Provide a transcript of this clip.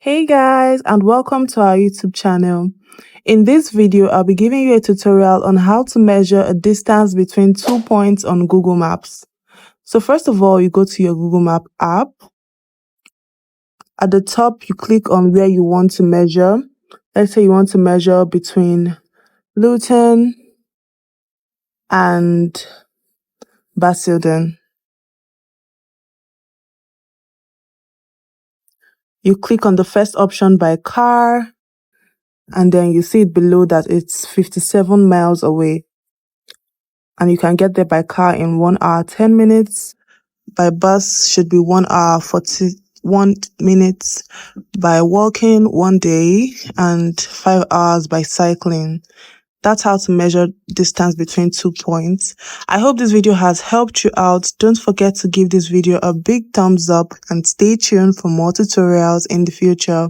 Hey guys, and welcome to our YouTube channel. In this video, I'll be giving you a tutorial on how to measure a distance between 2 points on Google Maps. So first of all, you go to your Google Map app. At the top, you click on where you want to measure. Let's say you want to measure between Luton and Basildon. You click on the first option by car, and then you see it below that it's 57 miles away. And you can get there by car in 1 hour 10 minutes. By bus should be 1 hour 41 minutes. By walking 1 day, and 5 hours by cycling. That's how to measure distance between 2 points. I hope this video has helped you out. Don't forget to give this video a big thumbs up and stay tuned for more tutorials in the future.